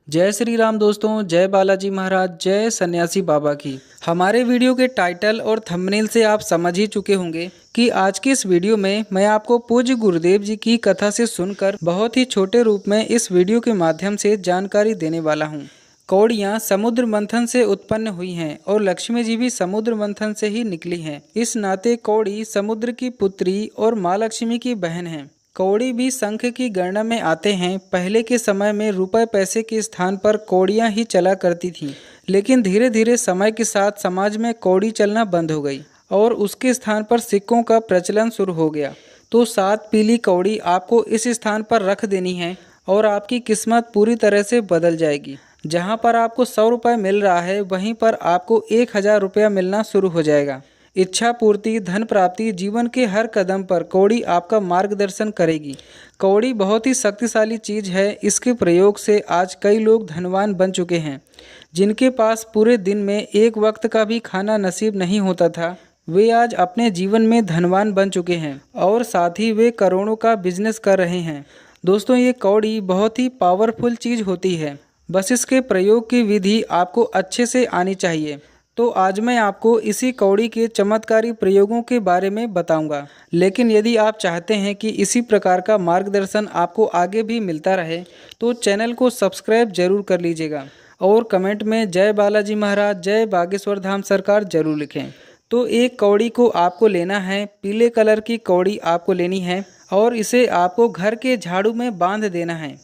जय श्री राम दोस्तों, जय बालाजी महाराज, जय सन्यासी बाबा की। हमारे वीडियो के टाइटल और थंबनेल से आप समझ ही चुके होंगे कि आज की इस वीडियो में मैं आपको पूज्य गुरुदेव जी की कथा से सुनकर बहुत ही छोटे रूप में इस वीडियो के माध्यम से जानकारी देने वाला हूँ। कौड़ियाँ समुद्र मंथन से उत्पन्न हुई हैं और लक्ष्मी जी भी समुद्र मंथन से ही निकली हैं। इस नाते कौड़ी समुद्र की पुत्री और माँ लक्ष्मी की बहन है। कौड़ी भी संख की गणना में आते हैं। पहले के समय में रुपए पैसे के स्थान पर कौड़ियाँ ही चला करती थीं, लेकिन धीरे धीरे समय के साथ समाज में कौड़ी चलना बंद हो गई और उसके स्थान पर सिक्कों का प्रचलन शुरू हो गया। तो 7 पीली कौड़ी आपको इस स्थान पर रख देनी है और आपकी किस्मत पूरी तरह से बदल जाएगी। जहाँ पर आपको 100 रुपये मिल रहा है, वहीं पर आपको 1000 रुपया मिलना शुरू हो जाएगा। इच्छा पूर्ति, धन प्राप्ति, जीवन के हर कदम पर कौड़ी आपका मार्गदर्शन करेगी। कौड़ी बहुत ही शक्तिशाली चीज़ है। इसके प्रयोग से आज कई लोग धनवान बन चुके हैं। जिनके पास पूरे दिन में एक वक्त का भी खाना नसीब नहीं होता था, वे आज अपने जीवन में धनवान बन चुके हैं और साथ ही वे करोड़ों का बिजनेस कर रहे हैं। दोस्तों, ये कौड़ी बहुत ही पावरफुल चीज़ होती है। बस इसके प्रयोग की विधि आपको अच्छे से आनी चाहिए। तो आज मैं आपको इसी कौड़ी के चमत्कारी प्रयोगों के बारे में बताऊंगा। लेकिन यदि आप चाहते हैं कि इसी प्रकार का मार्गदर्शन आपको आगे भी मिलता रहे, तो चैनल को सब्सक्राइब जरूर कर लीजिएगा और कमेंट में जय बालाजी महाराज, जय बागेश्वर धाम सरकार जरूर लिखें। तो एक कौड़ी को आपको लेना है, पीले कलर की कौड़ी आपको लेनी है और इसे आपको घर के झाड़ू में बांध देना है।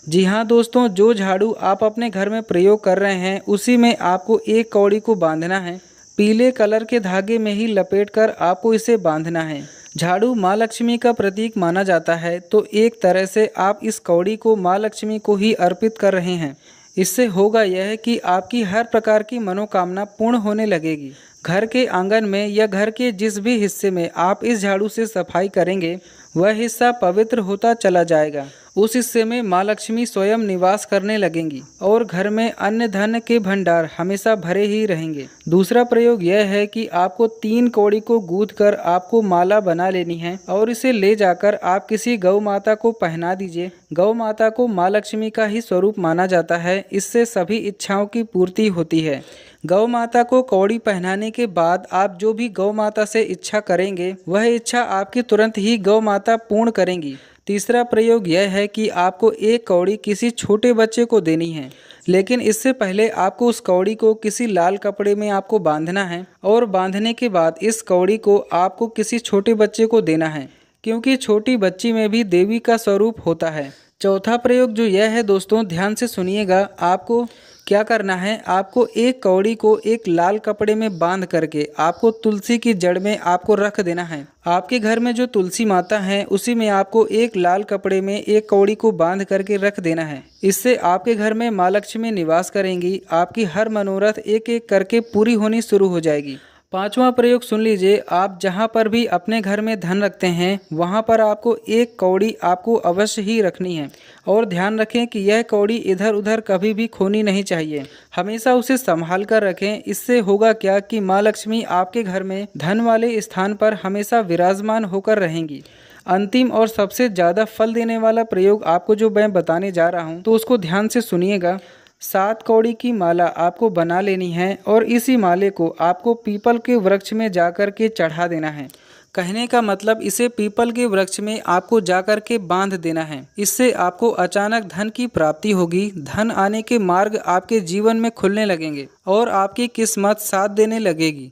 जी हाँ दोस्तों, जो झाड़ू आप अपने घर में प्रयोग कर रहे हैं, उसी में आपको एक कौड़ी को बांधना है। पीले कलर के धागे में ही लपेटकर आपको इसे बांधना है। झाड़ू माँ लक्ष्मी का प्रतीक माना जाता है, तो एक तरह से आप इस कौड़ी को माँ लक्ष्मी को ही अर्पित कर रहे हैं। इससे होगा यह कि आपकी हर प्रकार की मनोकामना पूर्ण होने लगेगी। घर के आंगन में या घर के जिस भी हिस्से में आप इस झाड़ू से सफाई करेंगे, वह हिस्सा पवित्र होता चला जाएगा। उस हिस्से में माँ लक्ष्मी स्वयं निवास करने लगेंगी और घर में अन्न धन के भंडार हमेशा भरे ही रहेंगे। दूसरा प्रयोग यह है कि आपको 3 कौड़ी को गूंथ कर आपको माला बना लेनी है और इसे ले जाकर आप किसी गौ माता को पहना दीजिए। गौ माता को माँ लक्ष्मी का ही स्वरूप माना जाता है। इससे सभी इच्छाओं की पूर्ति होती है। गौ माता को कौड़ी पहनाने के बाद आप जो भी गौ माता से इच्छा करेंगे, वह इच्छा आपकी तुरंत ही गौ माता पूर्ण करेंगी। तीसरा प्रयोग यह है कि आपको एक कौड़ी किसी छोटे बच्चे को देनी है, लेकिन इससे पहले आपको उस कौड़ी को किसी लाल कपड़े में आपको बांधना है और बांधने के बाद इस कौड़ी को आपको किसी छोटे बच्चे को देना है, क्योंकि छोटी बच्ची में भी देवी का स्वरूप होता है। चौथा प्रयोग जो यह है दोस्तों, ध्यान से सुनिएगा। आपको क्या करना है, आपको एक कौड़ी को एक लाल कपड़े में बांध करके आपको तुलसी की जड़ में आपको रख देना है। आपके घर में जो तुलसी माता है, उसी में आपको एक लाल कपड़े में एक कौड़ी को बांध करके रख देना है। इससे आपके घर में माँ लक्ष्मी निवास करेंगी। आपकी हर मनोरथ एक एक करके पूरी होनी शुरू हो जाएगी। पांचवा प्रयोग सुन लीजिए। आप जहां पर भी अपने घर में धन रखते हैं, वहां पर आपको एक कौड़ी आपको अवश्य ही रखनी है और ध्यान रखें कि यह कौड़ी इधर उधर कभी भी खोनी नहीं चाहिए। हमेशा उसे संभाल कर रखें। इससे होगा क्या कि माँ लक्ष्मी आपके घर में धन वाले स्थान पर हमेशा विराजमान होकर रहेंगी। अंतिम और सबसे ज़्यादा फल देने वाला प्रयोग आपको जो मैं बताने जा रहा हूँ, तो उसको ध्यान से सुनिएगा। 7 कौड़ी की माला आपको बना लेनी है और इसी माले को आपको पीपल के वृक्ष में जाकर के चढ़ा देना है। कहने का मतलब, इसे पीपल के वृक्ष में आपको जाकर के बांध देना है। इससे आपको अचानक धन की प्राप्ति होगी। धन आने के मार्ग आपके जीवन में खुलने लगेंगे और आपकी किस्मत साथ देने लगेगी।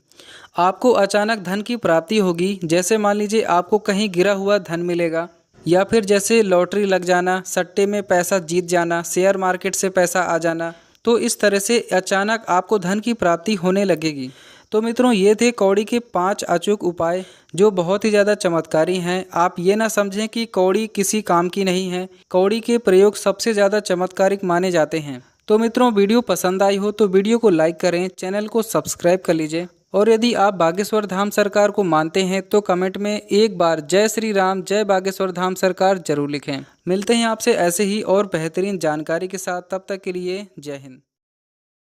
आपको अचानक धन की प्राप्ति होगी। जैसे मान लीजिए आपको कहीं गिरा हुआ धन मिलेगा, या फिर जैसे लॉटरी लग जाना, सट्टे में पैसा जीत जाना, शेयर मार्केट से पैसा आ जाना। तो इस तरह से अचानक आपको धन की प्राप्ति होने लगेगी। तो मित्रों, ये थे कौड़ी के 5 अचूक उपाय जो बहुत ही ज़्यादा चमत्कारी हैं। आप ये ना समझें कि कौड़ी किसी काम की नहीं है। कौड़ी के प्रयोग सबसे ज़्यादा चमत्कारिक माने जाते हैं। तो मित्रों, वीडियो पसंद आई हो तो वीडियो को लाइक करें, चैनल को सब्सक्राइब कर लीजिए और यदि आप बागेश्वर धाम सरकार को मानते हैं तो कमेंट में एक बार जय श्री राम, जय बागेश्वर धाम सरकार जरूर लिखें। मिलते हैं आपसे ऐसे ही और बेहतरीन जानकारी के साथ। तब तक के लिए जय हिंद।